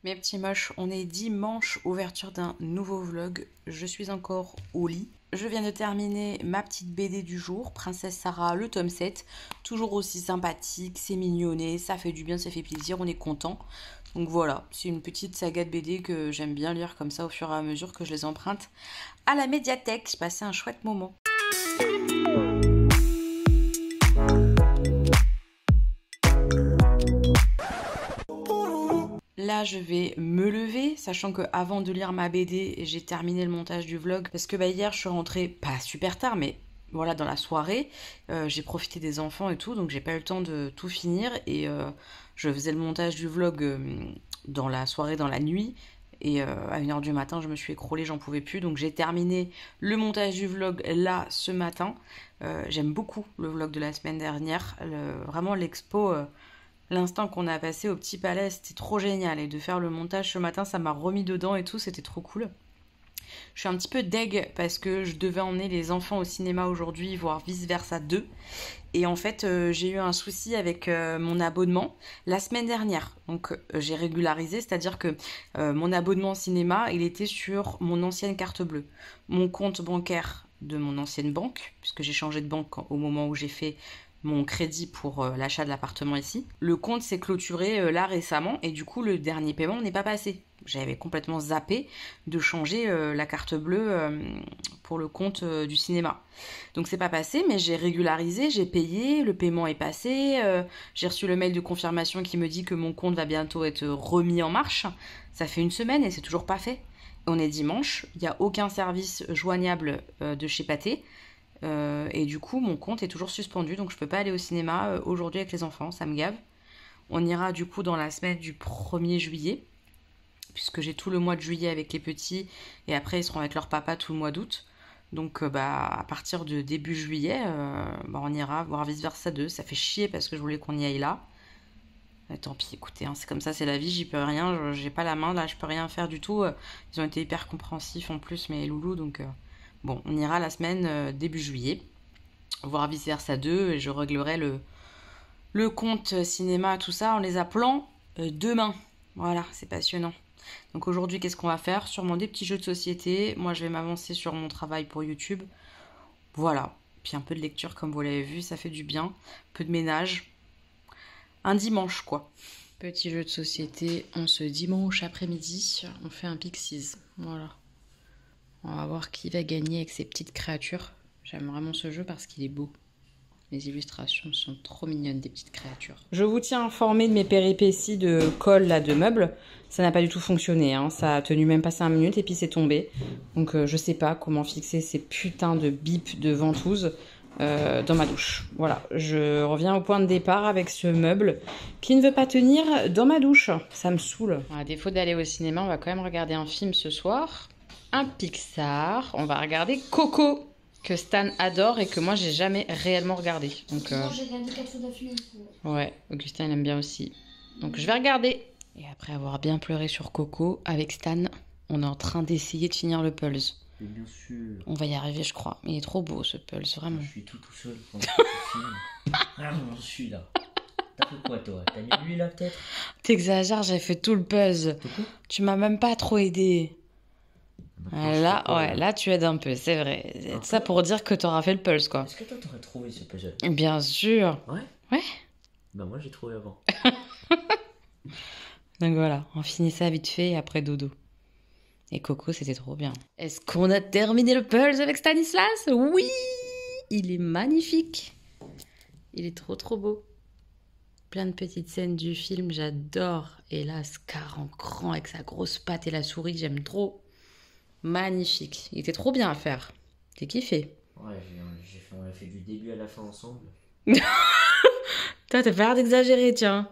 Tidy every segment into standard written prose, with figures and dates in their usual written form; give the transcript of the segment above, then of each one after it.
Mes petits moches, on est dimanche, ouverture d'un nouveau vlog. Je suis encore au lit. Je viens de terminer ma petite BD du jour, Princesse Sarah, le tome 7. Toujours aussi sympathique, c'est mignonné, ça fait du bien, ça fait plaisir, on est content. Donc voilà, c'est une petite saga de BD que j'aime bien lire comme ça au fur et à mesure que je les emprunte à la médiathèque. J'ai passé un chouette moment. Là, je vais me lever, sachant que avant de lire ma BD, j'ai terminé le montage du vlog. Parce que hier, je suis rentrée, pas super tard, mais voilà, dans la soirée. J'ai profité des enfants et tout, donc j'ai pas eu le temps de tout finir. Et je faisais le montage du vlog dans la soirée, dans la nuit. Et à 1h du matin, je me suis écroulée, j'en pouvais plus. Donc j'ai terminé le montage du vlog là, ce matin. J'aime beaucoup le vlog de la semaine dernière. Vraiment, l'expo... L'instant qu'on a passé au Petit Palais, c'était trop génial. Et de faire le montage ce matin, ça m'a remis dedans et tout, c'était trop cool. Je suis un petit peu deg parce que je devais emmener les enfants au cinéma aujourd'hui, voir Vice Versa 2. Et en fait, j'ai eu un souci avec mon abonnement la semaine dernière. Donc, j'ai régularisé, c'est-à-dire que mon abonnement cinéma, il était sur mon ancienne carte bleue. Mon compte bancaire de mon ancienne banque, puisque j'ai changé de banque au moment où j'ai fait mon crédit pour l'achat de l'appartement ici. Le compte s'est clôturé là récemment et du coup le dernier paiement n'est pas passé. J'avais complètement zappé de changer la carte bleue pour le compte du cinéma. Donc c'est pas passé, mais j'ai régularisé, j'ai payé, le paiement est passé, j'ai reçu le mail de confirmation qui me dit que mon compte va bientôt être remis en marche. Ça fait 1 semaine et c'est toujours pas fait. On est dimanche, il n'y a aucun service joignable de chez Pathé. Et du coup mon compte est toujours suspendu, donc je peux pas aller au cinéma aujourd'hui avec les enfants, ça me gave. On ira du coup dans la semaine du 1er juillet, puisque j'ai tout le mois de juillet avec les petits et après ils seront avec leur papa tout le mois d'août. Donc à partir de début juillet, on ira voir Vice Versa 2. Ça fait chier parce que je voulais qu'on y aille là. Tant pis, écoutez, hein, c'est comme ça, c'est la vie, j'y peux rien, j'ai pas la main là, je peux rien faire du tout. Ils ont été hyper compréhensifs en plus, mes loulous, donc bon, on ira la semaine début juillet, voir Vice Versa 2, et je réglerai le compte cinéma, tout ça, en les appelant demain. Voilà, c'est passionnant. Donc aujourd'hui, qu'est-ce qu'on va faire? Sûrement des petits jeux de société. Moi, je vais m'avancer sur mon travail pour YouTube. Voilà. Puis un peu de lecture, comme vous l'avez vu, ça fait du bien. Un peu de ménage. Un dimanche, quoi. Petit jeu de société, on se dimanche après-midi, on fait un Pixies. Voilà. On va voir qui va gagner avec ces petites créatures. J'aime vraiment ce jeu parce qu'il est beau. Les illustrations sont trop mignonnes des petites créatures. Je vous tiens informé de mes péripéties de colle là, de meubles. Ça n'a pas du tout fonctionné, hein. Ça a tenu même pas 5 minutes et puis c'est tombé. Donc je sais pas comment fixer ces putains de bips de ventouses dans ma douche. Voilà, je reviens au point de départ avec ce meuble qui ne veut pas tenir dans ma douche. Ça me saoule. À défaut d'aller au cinéma, on va quand même regarder un film ce soir. Un Pixar. On va regarder Coco, que Stan adore et que moi j'ai jamais réellement regardé. Donc j'ai regardé 4 fois d'affilée. ouais, Augustin il aime bien aussi. Donc je vais regarder. Et après avoir bien pleuré sur Coco, avec Stan, on est en train d'essayer de finir le Pulse. Mais bien sûr. On va y arriver, je crois. Il est trop beau ce Pulse, vraiment. Je suis tout seul pendant ce film. Ah, je suis là. T'as fait quoi toi? T'as mis lui là peut-être? T'exagères, j'ai fait tout le puzzle. Tu m'as même pas trop aidé. Là, ouais, là tu aides un peu, c'est vrai. C'est ça pour dire que t'auras fait le Pulse, quoi. Est-ce que toi t'aurais trouvé ce puzzle? Bien sûr. Ouais? Ouais. Bah moi j'ai trouvé avant. Donc voilà, on finit ça vite fait et après dodo. Et Coco, c'était trop bien. Est-ce qu'on a terminé le Pulse avec Stanislas? Oui! Il est magnifique. Il est trop trop beau. Plein de petites scènes du film, j'adore. Et là, Scar en grand avec sa grosse patte et la souris, j'aime trop. Magnifique. Il était trop bien à faire. T'es kiffé? Ouais, on a fait du début à la fin ensemble. Toi, t'as pas l'air d'exagérer, tiens.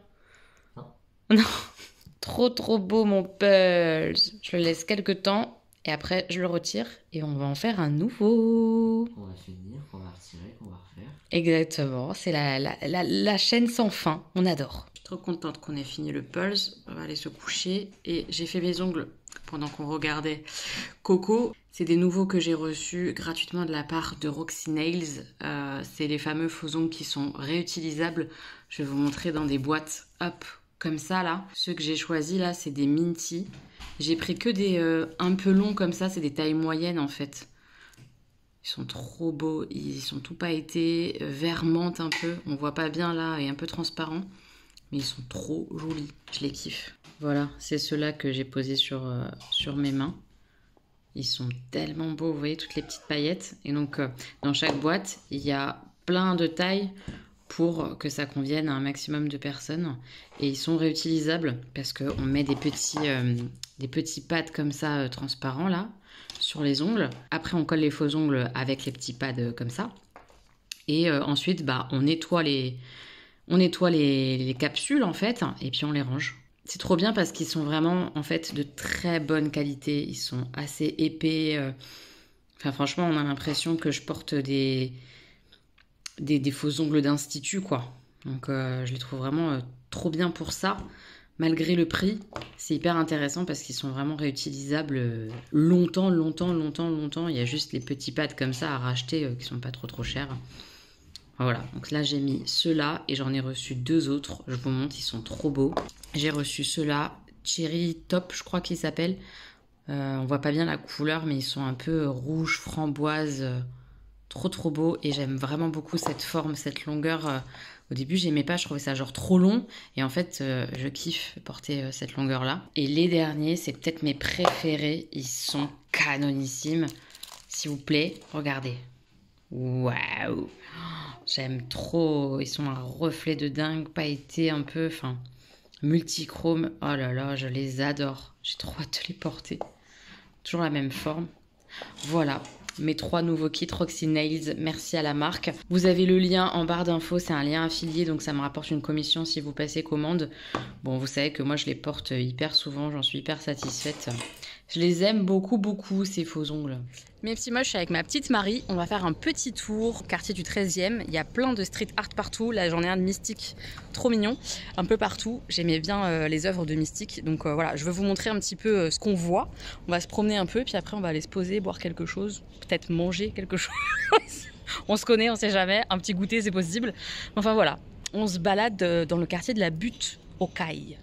Non. Non. Trop trop beau mon Pulse. Je le laisse quelques temps et après je le retire et on va en faire un nouveau. On va finir, qu'on va retirer, qu'on va refaire. Exactement, c'est la chaîne sans fin. On adore. Je suis trop contente qu'on ait fini le Pulse. On va aller se coucher et j'ai fait mes ongles pendant qu'on regardait Coco. C'est des nouveaux que j'ai reçus gratuitement de la part de Roxy Nails. C'est les fameux faux ongles qui sont réutilisables. Je vais vous montrer dans des boîtes. Hop, comme ça là. Ceux que j'ai choisis là, c'est des Minty. J'ai pris que des un peu longs comme ça, c'est des tailles moyennes en fait. Ils sont trop beaux, ils sont tout pailletés, vert menthe un peu. On voit pas bien là et un peu transparent, mais ils sont trop jolis, je les kiffe. Voilà, c'est ceux-là que j'ai posés sur mes mains. Ils sont tellement beaux, vous voyez toutes les petites paillettes. Et donc dans chaque boîte, il y a plein de tailles pour que ça convienne à un maximum de personnes. Et ils sont réutilisables parce qu'on met des petits pads comme ça transparents là sur les ongles. Après on colle les faux ongles avec les petits pads comme ça. Et ensuite on nettoie les capsules en fait et puis on les range. C'est trop bien parce qu'ils sont vraiment en fait de très bonne qualité. Ils sont assez épais. Enfin franchement on a l'impression que je porte des faux ongles d'institut quoi. Donc je les trouve vraiment trop bien pour ça. Malgré le prix, c'est hyper intéressant parce qu'ils sont vraiment réutilisables longtemps. Il y a juste les petits pads comme ça à racheter qui sont pas trop chers. Voilà, donc là j'ai mis ceux-là et j'en ai reçu 2 autres. Je vous montre, ils sont trop beaux. J'ai reçu ceux-là, Cherry Top je crois qu'ils s'appellent. On voit pas bien la couleur mais ils sont un peu rouge framboise. Trop beau et j'aime vraiment beaucoup cette forme, cette longueur. Au début j'aimais pas, je trouvais ça genre trop long et en fait je kiffe porter cette longueur là. Et les derniers c'est peut-être mes préférés, ils sont canonissimes. S'il vous plaît, regardez. Waouh, j'aime trop, ils sont un reflet de dingue, pailletés un peu, enfin multichrome. Oh là là, je les adore, j'ai trop hâte de les porter. Toujours la même forme. Voilà. Mes 3 nouveaux kits Roxy Nails, merci à la marque. Vous avez le lien en barre d'infos, c'est un lien affilié, donc ça me rapporte une commission si vous passez commande. Bon, vous savez que moi je les porte hyper souvent, j'en suis hyper satisfaite. Je les aime beaucoup, ces faux ongles. Mes petits moches, je suis avec ma petite Marie. On va faire un petit tour, quartier du 13e. Il y a plein de street art partout. Là, j'en ai un de Mystique, trop mignon. Un peu partout. J'aimais bien les œuvres de Mystique. Donc voilà, je vais vous montrer un petit peu ce qu'on voit. On va se promener un peu, puis après, on va aller se poser, boire quelque chose. Peut-être manger quelque chose. On se connaît, on sait jamais. Un petit goûter, c'est possible. Enfin voilà, on se balade dans le quartier de la Butte aux Cailles.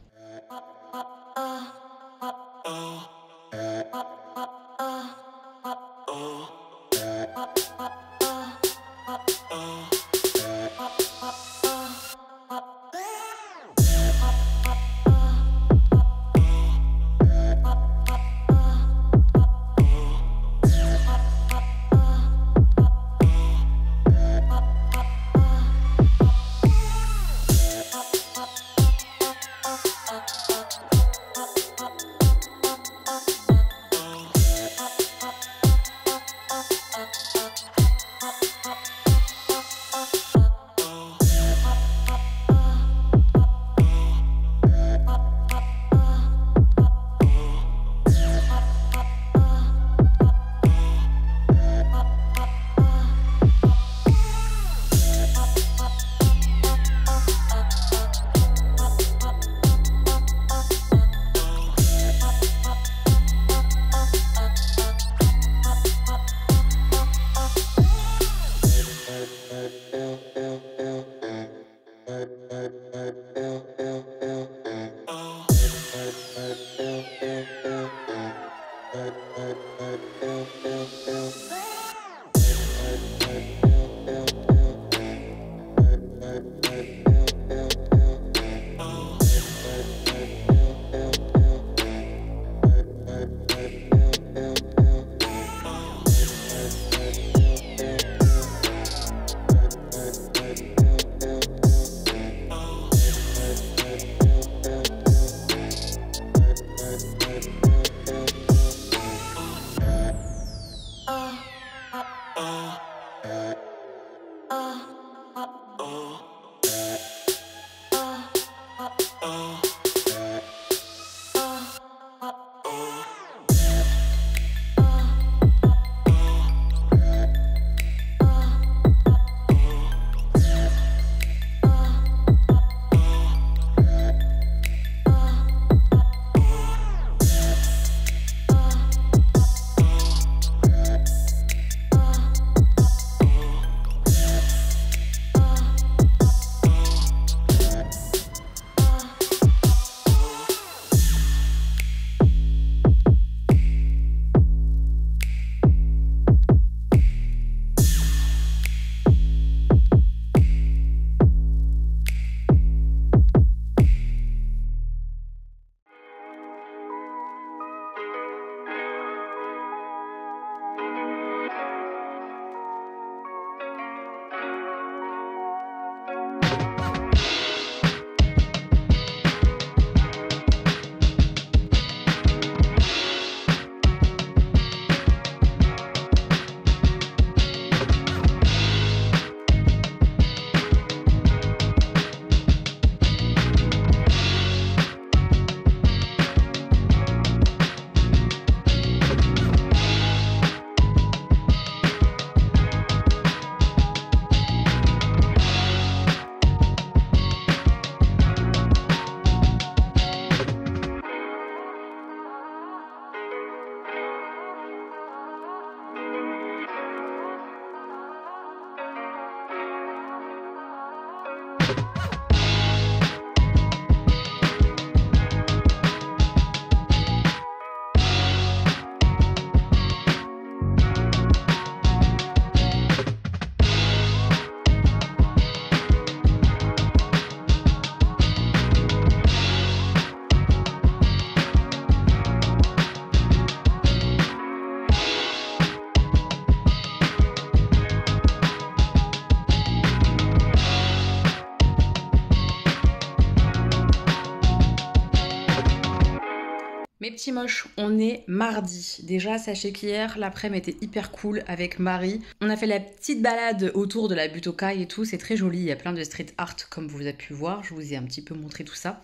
Mes petits moches, on est mardi. Déjà, sachez qu'hier, l'après-midi était hyper cool avec Marie. On a fait la petite balade autour de la butte aux cailles et tout, c'est très joli. Il y a plein de street art comme vous avez pu voir. Je vous ai un petit peu montré tout ça.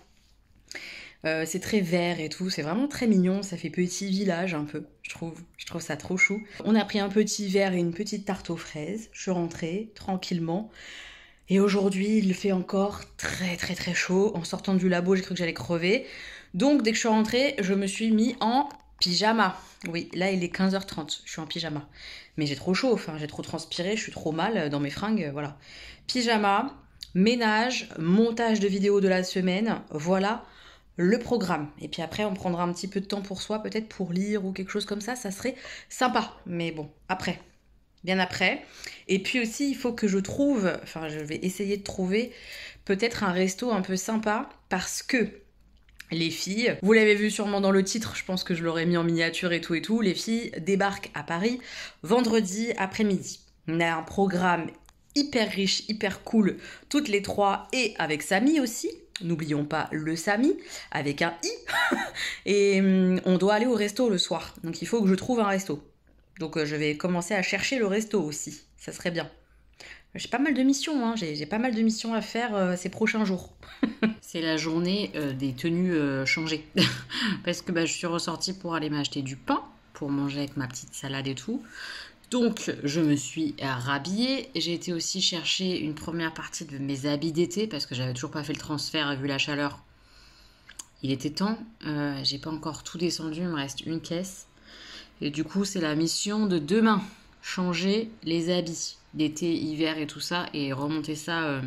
C'est très vert et tout, c'est vraiment très mignon, ça fait petit village un peu, je trouve ça trop chou. On a pris un petit verre et une petite tarte aux fraises, je suis rentrée tranquillement. Et aujourd'hui, il fait encore très très très chaud. En sortant du labo, j'ai cru que j'allais crever. Donc, dès que je suis rentrée, je me suis mis en pyjama. Oui, là, il est 15h30. Je suis en pyjama. Mais j'ai trop chaud, enfin, j'ai trop transpiré, je suis trop mal dans mes fringues, voilà. Pyjama, ménage, montage de vidéos de la semaine, voilà le programme. Et puis après, on prendra un petit peu de temps pour soi, peut-être pour lire ou quelque chose comme ça serait sympa. Mais bon, après. Bien après. Et puis aussi, il faut que je trouve, enfin je vais essayer de trouver peut-être un resto un peu sympa parce que les filles, vous l'avez vu sûrement dans le titre, je pense que je l'aurais mis en miniature et tout, les filles débarquent à Paris vendredi après-midi. On a un programme hyper riche, hyper cool, toutes les trois et avec Samy aussi. N'oublions pas le Samy, avec un i. Et on doit aller au resto le soir, donc il faut que je trouve un resto. Donc je vais commencer à chercher le resto aussi, ça serait bien. J'ai pas mal de missions, hein. J'ai pas mal de missions à faire ces prochains jours. C'est la journée des tenues changées. Parce que je suis ressortie pour aller m'acheter du pain, pour manger avec ma petite salade et tout. Donc je me suis rhabillée. J'ai été aussi chercher une première partie de mes habits d'été, parce que j'avais toujours pas fait le transfert vu la chaleur. Il était temps, j'ai pas encore tout descendu, il me reste une caisse. Et du coup, c'est la mission de demain. Changer les habits d'été, hiver et tout ça. Et remonter ça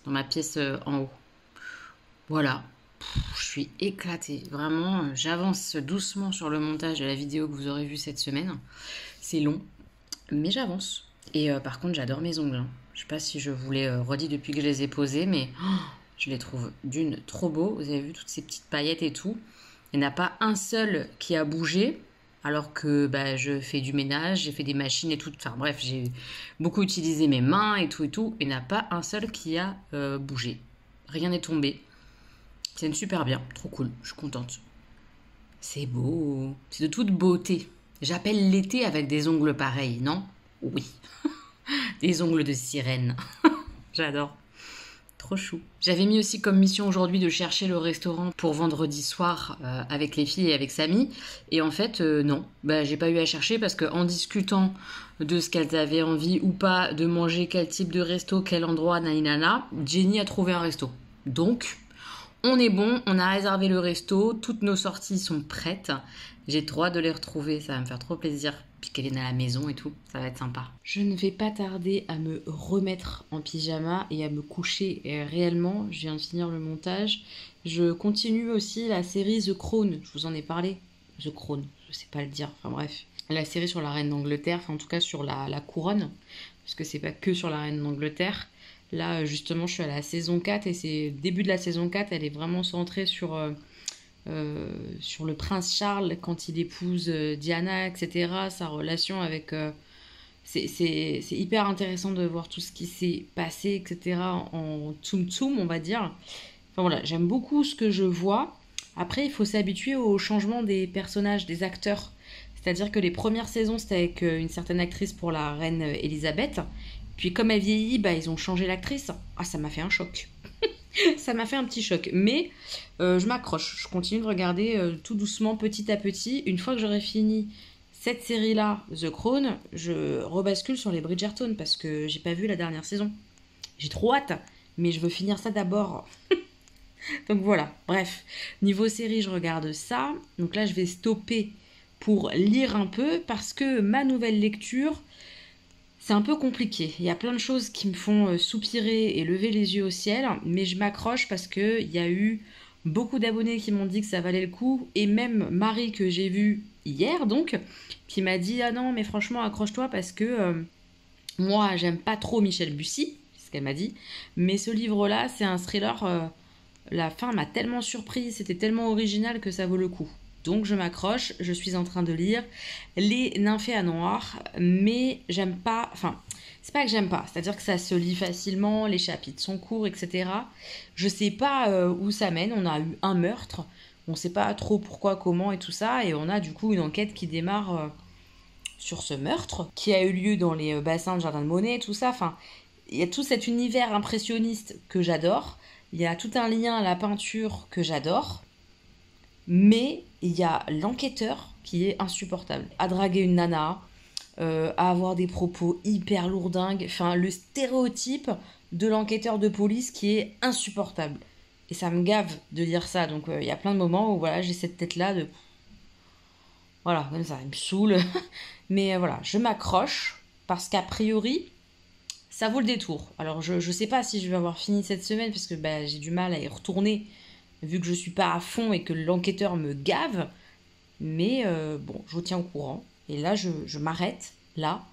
dans ma pièce en haut. Voilà. Je suis éclatée. Vraiment, j'avance doucement sur le montage de la vidéo que vous aurez vue cette semaine. C'est long, mais j'avance. Et par contre, j'adore mes ongles. Hein. Je sais pas si je vous l'ai redit depuis que je les ai posés, mais je les trouve d'une trop beaux. Vous avez vu toutes ces petites paillettes et tout. Il n'y en a pas un seul qui a bougé. Alors que je fais du ménage, j'ai fait des machines et tout. Enfin bref, j'ai beaucoup utilisé mes mains et tout. Il n'y en a pas un seul qui a bougé. Rien n'est tombé. C'est une super bien, trop cool, je suis contente. C'est beau, c'est de toute beauté. J'appelle l'été avec des ongles pareils, non? Oui, des ongles de sirène. J'adore. Trop chou. J'avais mis aussi comme mission aujourd'hui de chercher le restaurant pour vendredi soir avec les filles et avec Samy. Et en fait, non. J'ai pas eu à chercher parce qu'en discutant de ce qu'elles avaient envie ou pas de manger, quel type de resto, quel endroit, naninana, Jenny a trouvé un resto. Donc, on est bon, on a réservé le resto, toutes nos sorties sont prêtes. J'ai trop hâte de les retrouver, ça va me faire trop plaisir. Puis qu'elle est à la maison et tout, ça va être sympa. Je ne vais pas tarder à me remettre en pyjama et à me coucher réellement. Je viens de finir le montage. Je continue aussi la série The Crown, je vous en ai parlé. The Crown, je sais pas le dire, enfin bref. La série sur la reine d'Angleterre, enfin en tout cas sur la couronne, parce que c'est pas que sur la reine d'Angleterre. Là, justement, je suis à la saison 4 et c'est le début de la saison 4, elle est vraiment centrée sur le prince Charles quand il épouse Diana, etc. Sa relation avec... c'est hyper intéressant de voir tout ce qui s'est passé, etc. en tsum-tsum, on va dire. Enfin voilà, j'aime beaucoup ce que je vois. Après, il faut s'habituer au changement des personnages, des acteurs. C'est-à-dire que les premières saisons, c'était avec une certaine actrice pour la reine Elisabeth. Puis comme elle vieillit, ils ont changé l'actrice. Ah, ça m'a fait un choc. Ça m'a fait un petit choc. Mais je m'accroche. Je continue de regarder tout doucement, petit à petit. Une fois que j'aurai fini cette série-là, The Crown, je rebascule sur les Bridgerton parce que j'ai pas vu la dernière saison. J'ai trop hâte, mais je veux finir ça d'abord. Donc voilà, bref. Niveau série, je regarde ça. Donc là, je vais stopper pour lire un peu parce que ma nouvelle lecture... C'est un peu compliqué. Il y a plein de choses qui me font soupirer et lever les yeux au ciel, mais je m'accroche parce qu'il y a eu beaucoup d'abonnés qui m'ont dit que ça valait le coup, et même Marie que j'ai vue hier, donc, qui m'a dit « Ah non, mais franchement, accroche-toi parce que moi, j'aime pas trop Michel Bussy », c'est ce qu'elle m'a dit, mais ce livre-là, c'est un thriller, la fin m'a tellement surpris, c'était tellement original que ça vaut le coup. Donc je m'accroche, je suis en train de lire Les Nymphées à Noir, mais j'aime pas, enfin, c'est pas que j'aime pas, c'est-à-dire que ça se lit facilement, les chapitres sont courts, etc. Je sais pas où ça mène, on a eu un meurtre, On sait pas trop pourquoi, comment et tout ça. Et on a du coup une enquête qui démarre sur ce meurtre qui a eu lieu dans les bassins de Jardin de Monet, tout ça. Enfin, il y a tout cet univers impressionniste que j'adore. Il y a tout un lien à la peinture que j'adore. Mais il y a l'enquêteur qui est insupportable. À draguer une nana, à avoir des propos hyper lourdingues. Enfin, le stéréotype de l'enquêteur de police qui est insupportable. Et ça me gave de dire ça. Donc il y a plein de moments où voilà, j'ai cette tête-là de... Voilà, comme ça, il me saoule. Mais voilà, je m'accroche parce qu'a priori, ça vaut le détour. Alors je sais pas si je vais avoir fini cette semaine parce que bah, j'ai du mal à y retourner vu que je suis pas à fond et que l'enquêteur me gave. Mais bon, je vous tiens au courant. Et là, je m'arrête là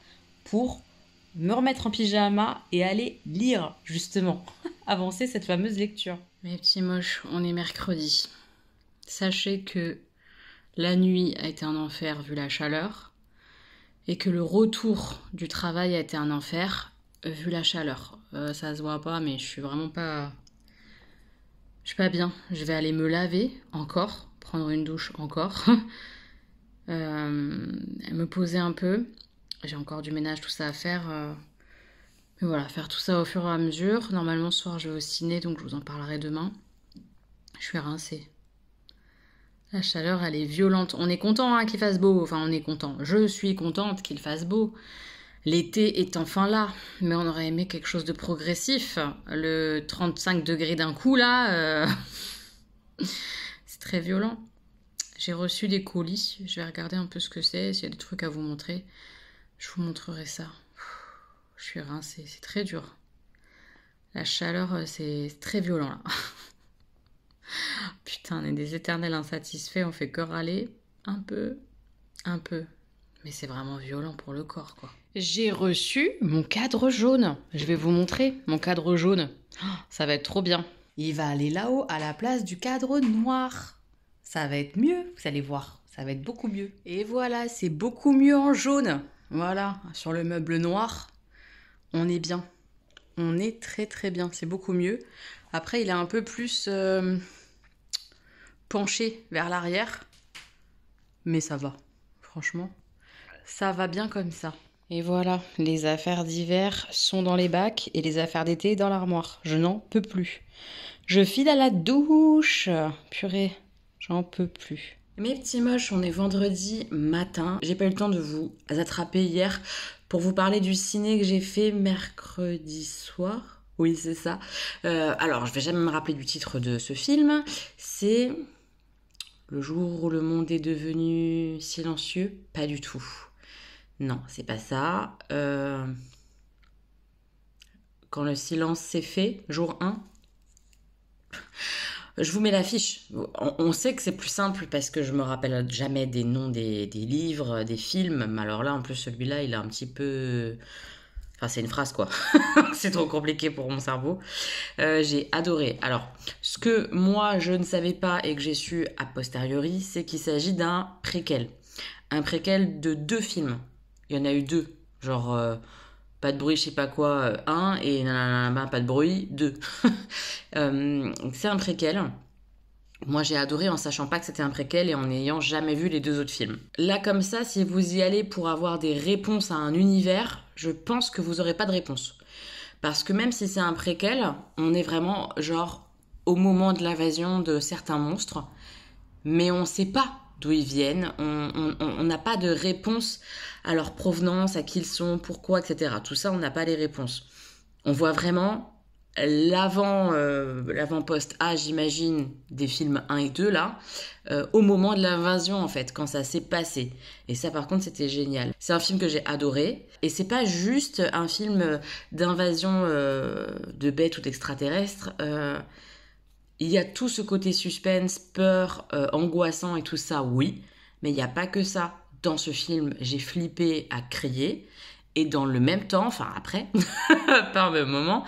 pour me remettre en pyjama et aller lire, justement, avancer cette fameuse lecture. Mes petits moches, on est mercredi. Sachez que la nuit a été un enfer vu la chaleur et que le retour du travail a été un enfer vu la chaleur. Ça se voit pas, mais je suis vraiment pas... Je suis pas bien. Je vais aller me laver encore, prendre une douche encore, me poser un peu. J'ai encore du ménage, tout ça à faire. Mais voilà, faire tout ça au fur et à mesure. Normalement, ce soir, je vais au ciné, donc je vous en parlerai demain. Je suis rincée. La chaleur, elle est violente. On est content hein, qu'il fasse beau. Enfin, on est content. Je suis contente qu'il fasse beau. L'été est enfin là. Mais on aurait aimé quelque chose de progressif. Le 35 degrés d'un coup, là, c'est très violent. J'ai reçu des colis. Je vais regarder un peu ce que c'est. S'il y a des trucs à vous montrer, je vous montrerai ça. Je suis rincée. C'est très dur. La chaleur, c'est très violent, là. Putain, on est des éternels insatisfaits, on fait que râler. Un peu. Mais c'est vraiment violent pour le corps, quoi. J'ai reçu mon cadre jaune. Je vais vous montrer mon cadre jaune. Oh, ça va être trop bien. Il va aller là-haut à la place du cadre noir. Ça va être mieux, vous allez voir. Ça va être beaucoup mieux. Et voilà, c'est beaucoup mieux en jaune. Voilà, sur le meuble noir, on est bien. On est très très bien, c'est beaucoup mieux. Après, il est un peu plus... penché vers l'arrière, mais ça va, franchement, ça va bien comme ça. Et voilà, les affaires d'hiver sont dans les bacs et les affaires d'été dans l'armoire. Je n'en peux plus. Je file à la douche. Purée, j'en peux plus. Mes petits moches, on est vendredi matin. J'ai pas eu le temps de vous attraper hier pour vous parler du ciné que j'ai fait mercredi soir. Oui, c'est ça. Alors, je vais jamais me rappeler du titre de ce film. C'est... Le jour où le monde est devenu silencieux, pas du tout. Non, c'est pas ça. Quand le silence s'est fait, jour 1. Je vous mets l'affiche. On sait que c'est plus simple parce que je me rappelle jamais des noms des livres, des films. Mais alors là, en plus, celui-là, il est un petit peu... Enfin, c'est une phrase, quoi. C'est trop compliqué pour mon cerveau. J'ai adoré. Alors, ce que moi, je ne savais pas et que j'ai su a posteriori, c'est qu'il s'agit d'un préquel. Un préquel de 2 films. Il y en a eu 2. Genre, pas de bruit, je sais pas quoi, 1 et nanana, pas de bruit, 2. C'est un préquel. Moi, j'ai adoré en sachant pas que c'était un préquel et en n'ayant jamais vu les 2 autres films. Là, comme ça, si vous y allez pour avoir des réponses à un univers, je pense que vous aurez pas de réponse. Parce que même si c'est un préquel, on est vraiment, genre, au moment de l'invasion de certains monstres, mais on sait pas d'où ils viennent, on n'a pas de réponse à leur provenance, à qui ils sont, pourquoi, etc. Tout ça, on n'a pas les réponses. On voit vraiment... l'avant-poste A, j'imagine, des films 1 et 2, là, au moment de l'invasion, en fait, quand ça s'est passé. Et ça, par contre, c'était génial. C'est un film que j'ai adoré. Et c'est pas juste un film d'invasion de bêtes ou d'extraterrestres. Il y a tout ce côté suspense, peur, angoissant et tout ça, oui. Mais il n'y a pas que ça. Dans ce film, j'ai flippé à crier. Et dans le même temps, enfin après, pas au même moment,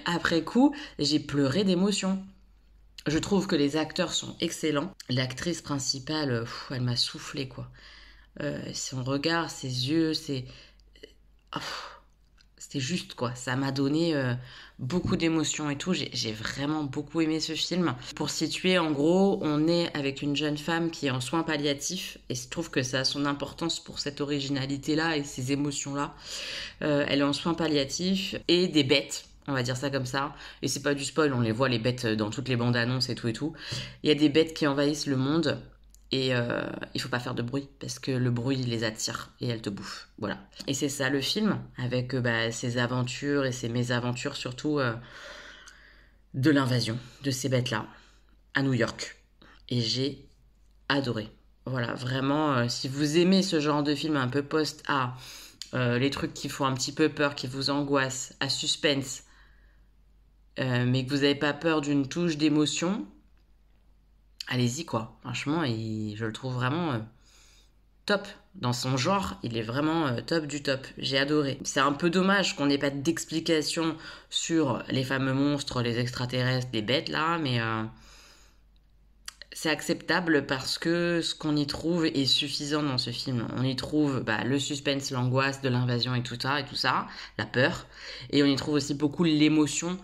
après coup, j'ai pleuré d'émotion. Je trouve que les acteurs sont excellents. L'actrice principale, elle m'a soufflé, quoi. Son regard, ses yeux, c'était c'était juste quoi. Ça m'a donné beaucoup d'émotions et tout. J'ai vraiment beaucoup aimé ce film. Pour situer, en gros, on est avec une jeune femme qui est en soins palliatifs et je trouve que ça a son importance pour cette originalité-là et ces émotions-là. Elle est en soins palliatifs et des bêtes. On va dire ça comme ça. Et c'est pas du spoil, on les voit les bêtes dans toutes les bandes annonces et tout et tout. Il y a des bêtes qui envahissent le monde et il faut pas faire de bruit parce que le bruit les attire et elles te bouffent. Voilà. Et c'est ça le film avec ses aventures et ses mésaventures surtout de l'invasion de ces bêtes-là à New York. Et j'ai adoré. Voilà, vraiment, si vous aimez ce genre de film un peu post-A, les trucs qui font un petit peu peur, qui vous angoissent, à suspense, mais que vous n'avez pas peur d'une touche d'émotion, allez-y quoi. Franchement, je le trouve vraiment top. Dans son genre, il est vraiment top du top. J'ai adoré. C'est un peu dommage qu'on n'ait pas d'explication sur les fameux monstres, les extraterrestres, les bêtes là, mais c'est acceptable parce que ce qu'on y trouve est suffisant dans ce film. On y trouve le suspense, l'angoisse de l'invasion et tout ça, la peur. Et on y trouve aussi beaucoup l'émotion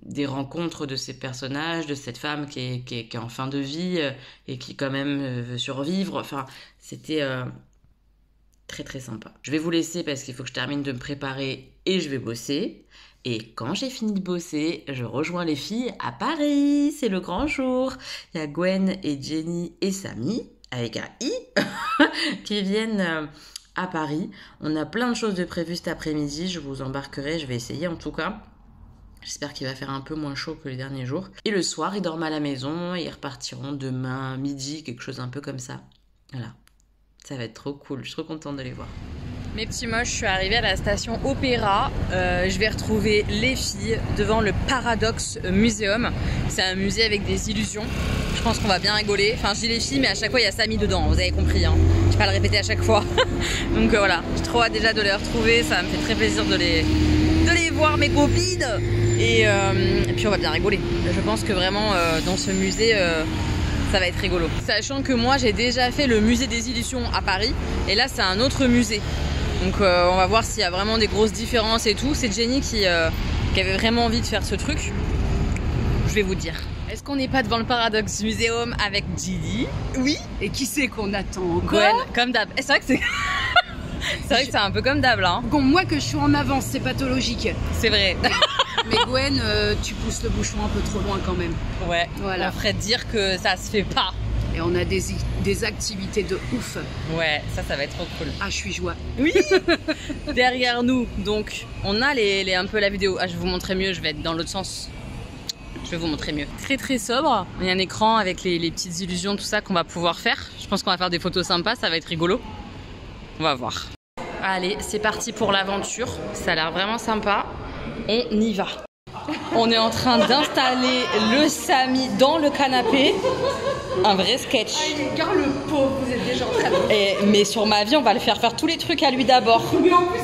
des rencontres de ces personnages, de cette femme qui est en fin de vie et qui quand même veut survivre. Enfin, c'était très très sympa. Je vais vous laisser parce qu'il faut que je termine de me préparer et je vais bosser. Et quand j'ai fini de bosser, je rejoins les filles à Paris. C'est le grand jour. Il y a Gwen et Jenny et Samy, avec un I, qui viennent à Paris. On a plein de choses de prévues cet après-midi. Je vous embarquerai, je vais essayer en tout cas. J'espère qu'il va faire un peu moins chaud que les derniers jours. Et le soir, ils dorment à la maison et ils repartiront demain midi, quelque chose un peu comme ça. Voilà. Ça va être trop cool. Je suis trop contente de les voir. Mes petits moches, je suis arrivée à la station Opéra. Je vais retrouver les filles devant le Paradox Museum. C'est un musée avec des illusions. Je pense qu'on va bien rigoler. Enfin, je dis les filles, mais à chaque fois, il y a Samy dedans. Vous avez compris, hein. Je vais pas le répéter à chaque fois. Donc voilà, j'ai trop hâte déjà de les retrouver. Ça me fait très plaisir de les voir, mes copines. Et puis, on va bien rigoler. Je pense que vraiment, dans ce musée... ça va être rigolo. Sachant que moi j'ai déjà fait le musée des illusions à Paris et là c'est un autre musée. Donc on va voir s'il y a vraiment des grosses différences et tout. C'est Jenny qui avait vraiment envie de faire ce truc. Je vais vous dire. Est-ce qu'on n'est pas devant le Paradox Museum avec Jenny? Oui. Et qui c'est qu'on attend encore? Gwen, comme d'hab. C'est vrai que c'est... c'est vrai que c'est un peu comme d'hab là. Hein. Bon, moi que je suis en avance, c'est pathologique. C'est vrai. Mais Gwen, tu pousses le bouchon un peu trop loin quand même. Ouais, voilà. On ferait dire que ça se fait pas. Et on a des activités de ouf. Ouais, ça va être trop cool. Ah, je suis joie. Oui. Derrière nous, donc, on a un peu la vidéo. Ah, je vais vous montrer mieux, je vais être dans l'autre sens. Je vais vous montrer mieux. Très très sobre. Il y a un écran avec les petites illusions, tout ça qu'on va pouvoir faire. Je pense qu'on va faire des photos sympas, ça va être rigolo. On va voir. Allez, c'est parti pour l'aventure. Ça a l'air vraiment sympa. On y va. On est en train d'installer le Samy dans le canapé. Un vrai sketch. Ah, regarde le pauvre, vous êtes déjà en train de... Mais sur ma vie, on va le faire tous les trucs à lui d'abord. Mais en plus,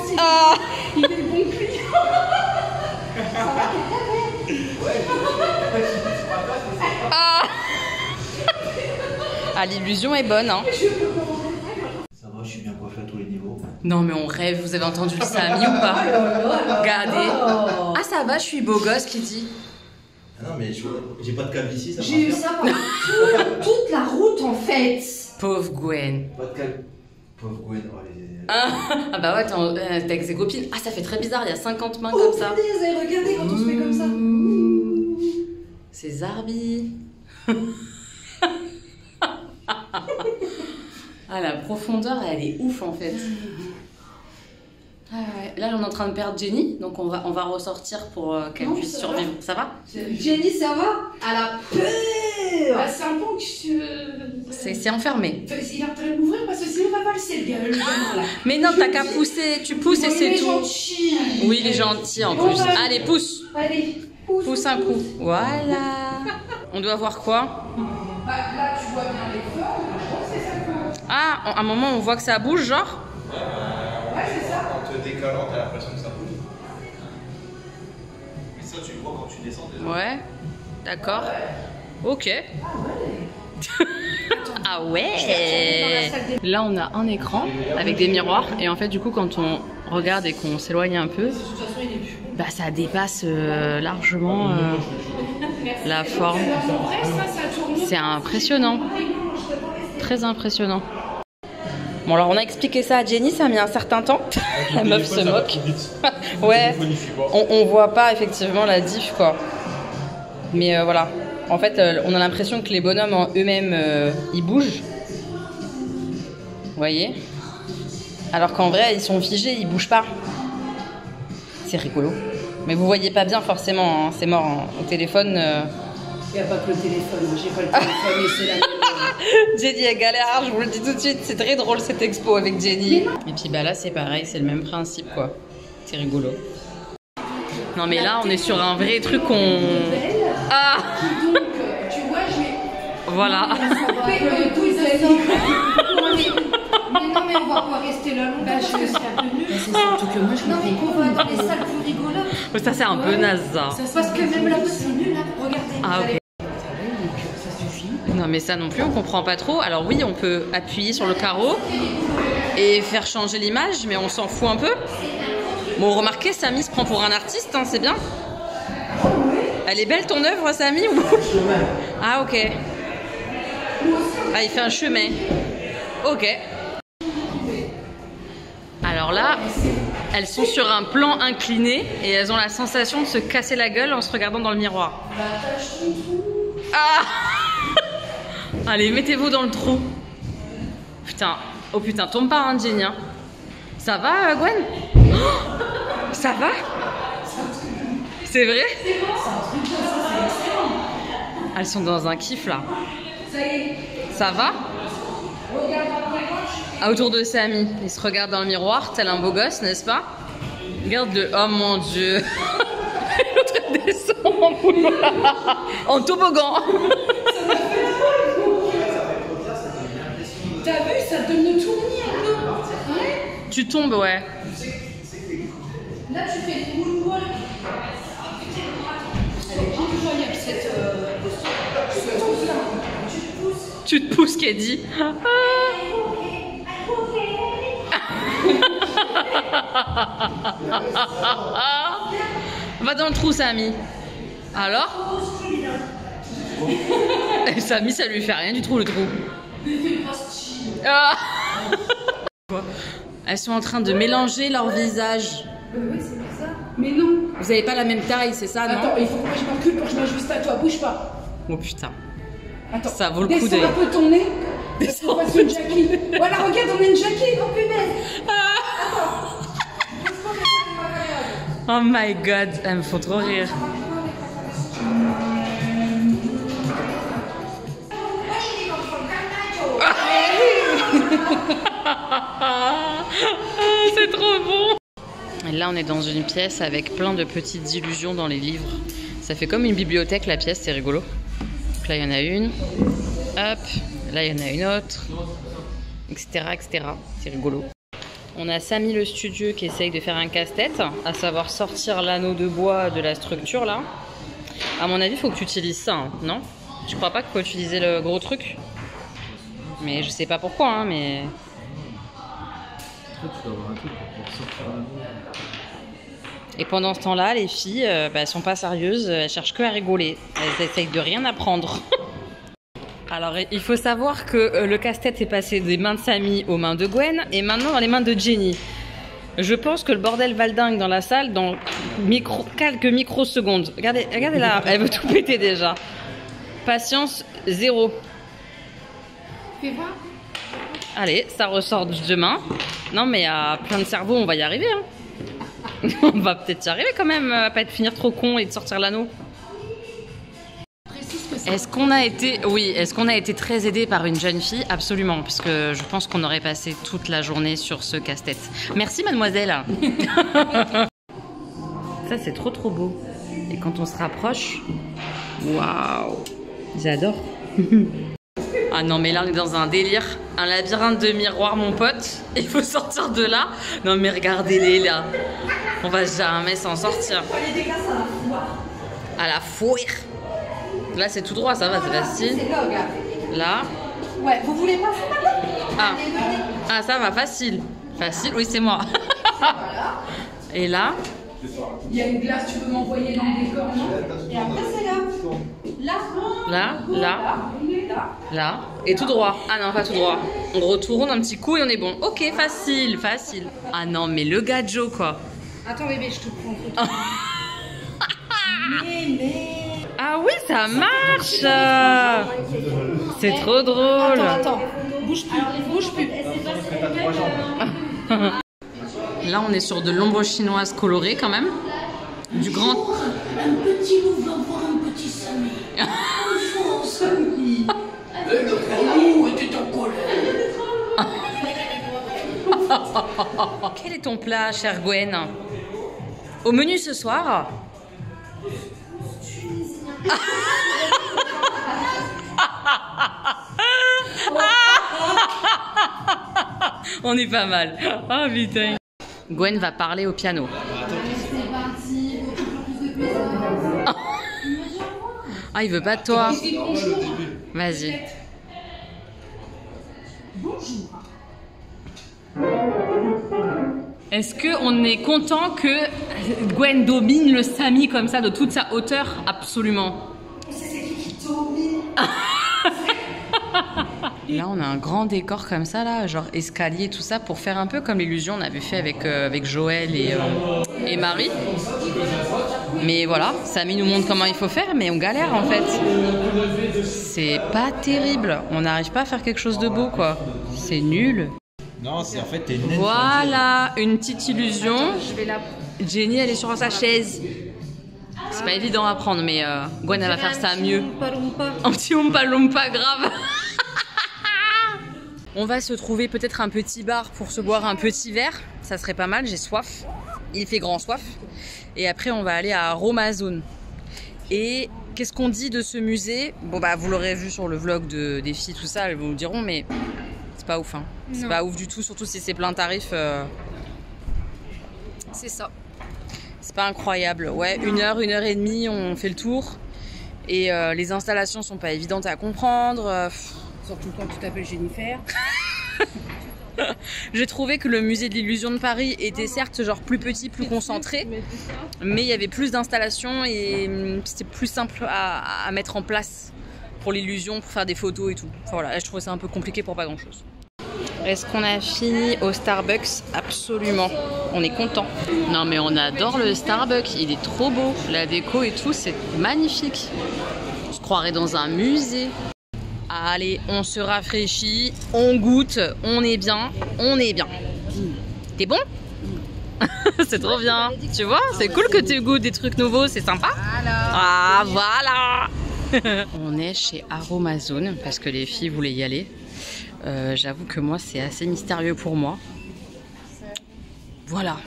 il est bon client. Ah, l'illusion est bonne, hein. Ça va, je suis bien coiffé à tous les niveaux. Non mais on rêve, vous avez entendu le Samy ou pas? Regardez. Ah ça va, je suis beau gosse qui dit. Ah non mais j'ai pas de câble ici, ça va. J'ai eu ça pendant toute la route en fait. Pauvre Gwen. Pas de câble. Pauvre Gwen, oh les... Ah bah ouais, t'es avec ses copines. Ah ça fait très bizarre, il y a 50 mains comme ça. Regardez quand on se met comme ça. C'est Zarbi. Ah la profondeur elle est ouf en fait. Ah ouais. Là on est en train de perdre Jenny, donc on va ressortir pour qu'elle puisse survivre. Ça va? Jenny, ça va? Elle a peur. Ah, c'est un peu C'est enfermé. Il est en train de l'ouvrir parce que sinon il va valser le gamin là. Mais non, t'as qu'à pousser, tu pousses et c'est tout. Gentil. Oui, il est gentil en plus. Allez, pousse. Allez, Pousse un coup. Voilà. On doit voir quoi? Là tu vois bien les formes, je pense que c'est ça. Ah, à un moment on voit que ça bouge, genre? Ouais, c'est ça. En te décalant, t'as l'impression que ça bouge. Mais ça, tu le vois quand tu descends déjà. Ouais, d'accord. Ok. Ah ouais. Là on a un écran avec des miroirs et en fait du coup quand on regarde et qu'on s'éloigne un peu, bah ça dépasse largement la forme. C'est impressionnant. Très impressionnant. Bon alors on a expliqué ça à Jenny, ça a mis un certain temps. La meuf se moque. Ouais, on voit pas effectivement la diff quoi. Mais voilà. En fait, on a l'impression que les bonhommes en eux-mêmes, ils bougent. Vous voyez? Alors qu'en vrai, ils sont figés, ils bougent pas. C'est rigolo. Mais vous voyez pas bien forcément, hein, c'est mort hein. Au téléphone. Il n'y a pas que le téléphone, j'ai pas le téléphone et c'est la même. Jenny elle galère, je vous le dis tout de suite, c'est très drôle cette expo avec Jenny. Et puis bah là c'est pareil, c'est le même principe quoi. C'est rigolo. Non mais là on est sur un vrai truc qu'on... Ah Donc, tu vois, je vais... voilà. Mais non, mais on va pas rester là longtemps parce que c'est un peu nul. C'est surtout que moi je Non, mais on va dans les salles plus rigolotes. Ça c'est un peu naze ça. Parce que même là-bas, c'est nul. Hein. Regardez. Ah ok. Non mais ça non plus on comprend pas trop. Alors oui on peut appuyer sur le carreau et faire changer l'image mais on s'en fout un peu. Bon remarquez Samy se prend pour un artiste hein, c'est bien. Elle est belle ton œuvre Samy ou... Ah ok. Ah il fait un chemin. Ok. Alors là elles sont sur un plan incliné et elles ont la sensation de se casser la gueule en se regardant dans le miroir. Ah allez, mettez-vous dans le trou. Putain, oh putain, tombe pas, hein, Jenny. Hein. Ça va, Gwen? Oh, ça va? C'est vrai? Elles sont dans un kiff, là. Ça va? Ah, autour de Samy. Il se regarde dans le miroir, tel un beau gosse, n'est-ce pas? Regarde-le. Oh mon Dieu. L'autre descend en toboggan. T'as vu, ça te donne le tournis un peu. Ouais. Tu tombes, ouais. Là, tu fais des moonwalks. Elle est incroyable cette pose-là. Tu te pousses, Keddy. Va dans le trou, Samy. Alors? Et Samy, ça lui fait rien du tout, le trou. Ah. Elles sont en train de mélanger leurs visages. Oui, c'est bizarre. Mais non. Vous avez pas la même taille, c'est ça, non? Attends, il faut que je m'encule pour que je m'ajuste à toi. Bouge pas. Oh putain. Attends. Ça vaut le coup Descends d'œil. un peu ton nez. Descends pas une Jackie. Voilà, regarde, on a une Jackie. Oh punaise. Oh my god, elles me font trop rire. C'est trop bon. Et là on est dans une pièce avec plein de petites illusions dans les livres. Ça fait comme une bibliothèque la pièce, c'est rigolo. Donc là il y en a une. Hop, là il y en a une autre. Etc. etc. C'est rigolo. On a Samy le studieux qui essaye de faire un casse-tête, à savoir sortir l'anneau de bois de la structure là. À mon avis il faut que tu utilises ça, hein, non? Tu crois pas qu'il faut utiliser le gros truc? Mais je sais pas pourquoi, hein, mais... Et pendant ce temps-là, les filles, elles sont pas sérieuses, elles cherchent que à rigoler. Elles essayent de rien apprendre. Alors, il faut savoir que le casse-tête est passé des mains de Samy aux mains de Gwen et maintenant dans les mains de Jenny. Je pense que le bordel va le dingue dans la salle dans quelques microsecondes. Regardez, regardez là, elle veut tout péter déjà. Patience, 0. Fais voir. Allez, ça ressort demain. Non mais à plein de cerveau, on va y arriver. Hein. On va peut-être y arriver quand même, à pas finir trop con et de sortir l'anneau. Est-ce qu'on a été, oui, est-ce qu'on a été très aidé par une jeune fille? Absolument, parce que je pense qu'on aurait passé toute la journée sur ce casse-tête. Merci mademoiselle. Ça c'est trop trop beau. Et quand on se rapproche, waouh, j'adore. Ah non mais là on est dans un délire, un labyrinthe de miroirs mon pote. Il faut sortir de là. Non mais regardez-les là. On va jamais s'en sortir. À la foire. Là c'est tout droit, ça va, c'est facile. Là. Ouais, vous voulez pas ça maintenant? Ah ça va, facile. Facile, oui c'est moi. Et là? Il y a une glace, tu peux m'envoyer dans le décor, non? Et après, c'est là. Là. Et tout droit. Ah non, pas tout droit. On retourne un petit coup et on est bon. Ok, facile. Ah non, mais le gadjo, quoi. Attends, bébé, je te prends en photo. Ah oui, ça marche. C'est trop drôle. Attends. Bouge plus. Là, on est sur de l'ombre chinoise colorée quand même. Du grand... Un petit loup va voir un petit Samy. Bonjour, Samy. Notre loup était en colère. Quel est ton plat, chère Gwen? Au menu ce soir? On est pas mal. Ah putain. Gwen va parler au piano. C'est parti, beaucoup plus de plaisir. Ah, il veut pas de toi. Vas-y. Est-ce qu'on est content que Gwen domine le Samy comme ça de toute sa hauteur? Absolument. Là, on a un grand décor comme ça, là, genre escalier, tout ça, pour faire un peu comme l'illusion on avait fait avec Joël et Marie. Mais voilà, Samy nous montre comment il faut faire, mais on galère en fait. C'est pas terrible. On n'arrive pas à faire quelque chose de beau, quoi. C'est nul. Non, c'est en fait t'es une Voilà, une petite illusion. Je vais la... Jenny, elle est sur sa chaise. C'est pas évident à prendre, mais Gwen, elle va faire ça mieux. Un petit Oompa Loompa grave. On va se trouver peut-être un petit bar pour se boire un petit verre. Ça serait pas mal, j'ai soif. Il fait grand soif. Et après, on va aller à Aromazone. Et qu'est-ce qu'on dit de ce musée? Bon, bah, vous l'aurez vu sur le vlog des filles, tout ça, elles vous diront, mais c'est pas ouf. Hein. C'est pas ouf du tout, surtout si c'est plein tarif. C'est ça. C'est pas incroyable. Ouais, 1 heure, 1 heure et demie, on fait le tour. Et les installations sont pas évidentes à comprendre. Surtout quand tu t'appelles Jennifer. J'ai trouvé que le musée de l'illusion de Paris était certes genre plus petit, plus concentré, mais il y avait plus d'installations et c'était plus simple à mettre en place pour l'illusion, pour faire des photos et tout. Enfin, voilà, je trouvais ça un peu compliqué pour pas grand chose. Est-ce qu'on a fini au Starbucks? Absolument. On est content. Non mais on adore le Starbucks, il est trop beau. La déco et tout, c'est magnifique. On se croirait dans un musée. Allez, on se rafraîchit, on goûte, on est bien, T'es bon? C'est trop bien. Tu vois, c'est cool que tu goûtes des trucs nouveaux, c'est sympa. Ah, voilà. On est chez Aromazone parce que les filles voulaient y aller. J'avoue que moi, c'est assez mystérieux pour moi. Voilà.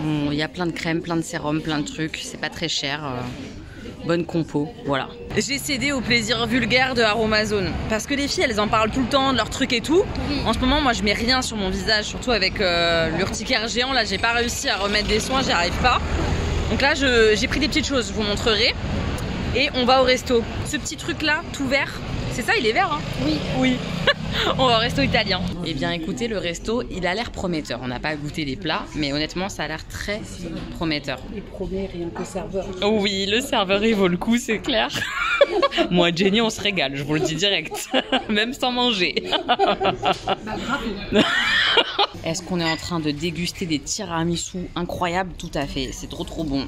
Il y a plein de crèmes, plein de sérums, plein de trucs. C'est pas très cher. Bonne compo, voilà. J'ai cédé au plaisir vulgaire de Aromazone parce que les filles, elles en parlent tout le temps de leurs trucs et tout. En ce moment, moi, je mets rien sur mon visage, surtout avec l'urticaire géant. Là, j'ai pas réussi à remettre des soins, j'y arrive pas. Donc là, j'ai pris des petites choses, je vous montrerai. Et on va au resto. Ce petit truc-là, tout vert, c'est ça, il est vert, hein? Oui. Oui. On va au resto italien. Eh bien, écoutez, le resto, il a l'air prometteur. On n'a pas goûté les plats, mais honnêtement, ça a l'air très prometteur. Il promet rien qu'au serveur. Oh oui, le serveur, il vaut le coup, c'est clair. Moi, Jenny, on se régale, je vous le dis direct. Même sans manger. Bah, grave. Est-ce qu'on est en train de déguster des tiramisu incroyables? Tout à fait, c'est trop trop bon.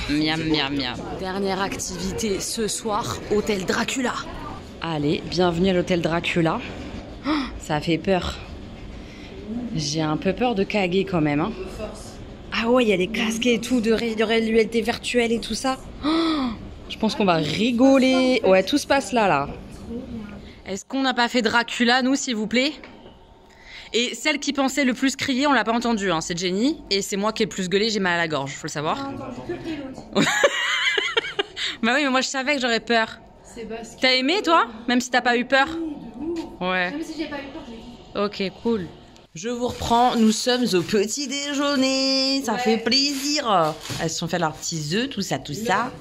Miam, miam, miam. Dernière activité ce soir, Hôtel Dracula. Allez, bienvenue à l'Hôtel Dracula. Oh, ça fait peur. J'ai un peu peur de caguer quand même. Hein. Ah ouais, il y a les casques et tout, de réalité virtuelle et tout ça. Oh, je pense qu'on va rigoler. Ouais, tout se passe là. Est-ce qu'on n'a pas fait Dracula, nous, s'il vous plaît? Et celle qui pensait le plus crier, on l'a pas entendu, hein, c'est Jenny. Et c'est moi qui ai le plus gueulé, j'ai mal à la gorge, faut le savoir. Bah oui, mais moi je savais que j'aurais peur. T'as aimé, toi? Même si t'as pas eu peur? Ouais. Même si j'ai pas eu peur, j'ai Ok, cool. Je vous reprends, nous sommes au petit déjeuner, ça fait plaisir. Elles se sont fait leurs petits œufs, tout ça.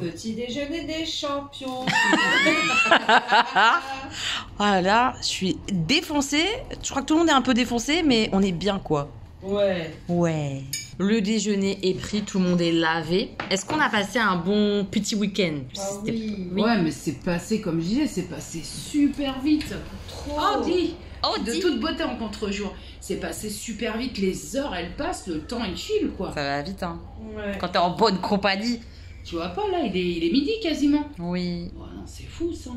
Petit déjeuner des champions. Voilà, je suis défoncée. Je crois que tout le monde est un peu défoncé, mais on est bien, quoi. Ouais. Ouais. Le déjeuner est pris, tout le monde est lavé. Est-ce qu'on a passé un bon petit week-end? Oui. Ouais, mais c'est passé, comme je disais, c'est passé super vite. Trop. De toute beauté en contre-jour. C'est passé super vite, les heures elles passent, le temps il file quoi. Ça va vite hein. Ouais. Quand t'es en bonne compagnie. Tu vois pas là, il est midi quasiment. Oui. Oh, non, c'est fou ça.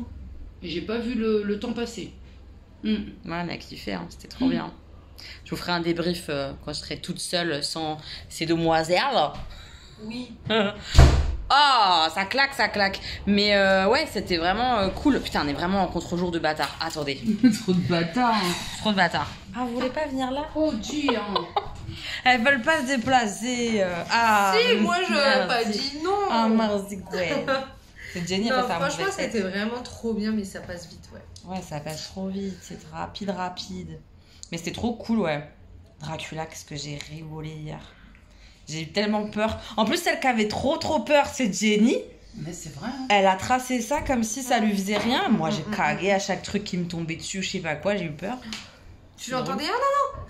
Et j'ai pas vu le temps passer. Ouais, on a kiffé, hein. C'était trop bien. Je vous ferai un débrief quand je serai toute seule sans ces demoiselles. Oui. Oh, ça claque. Mais ouais, c'était vraiment cool. Putain, on est vraiment en contre-jour de bâtard. Attendez. Trop de bâtards. Trop de bâtard. Ah, vous voulez pas venir là? Oh, Dieu. Elles veulent pas se déplacer. Ah, si, moi j'aurais pas dit non. Ah, merci, ouais. C'est Jenny, non, ça franchement, c'était vraiment trop bien, mais ça passe vite, ouais. Ouais, ça passe trop vite. C'est rapide. Mais c'était trop cool, ouais. Dracula, qu'est-ce que j'ai rigolé hier. J'ai eu tellement peur. En plus, celle qui avait trop peur, c'est Jenny. Mais c'est vrai. Hein. Elle a tracé ça comme si ça lui faisait rien. Moi, j'ai cagué à chaque truc qui me tombait dessus, je sais pas quoi, j'ai eu peur. Tu l'entendais? Ah non.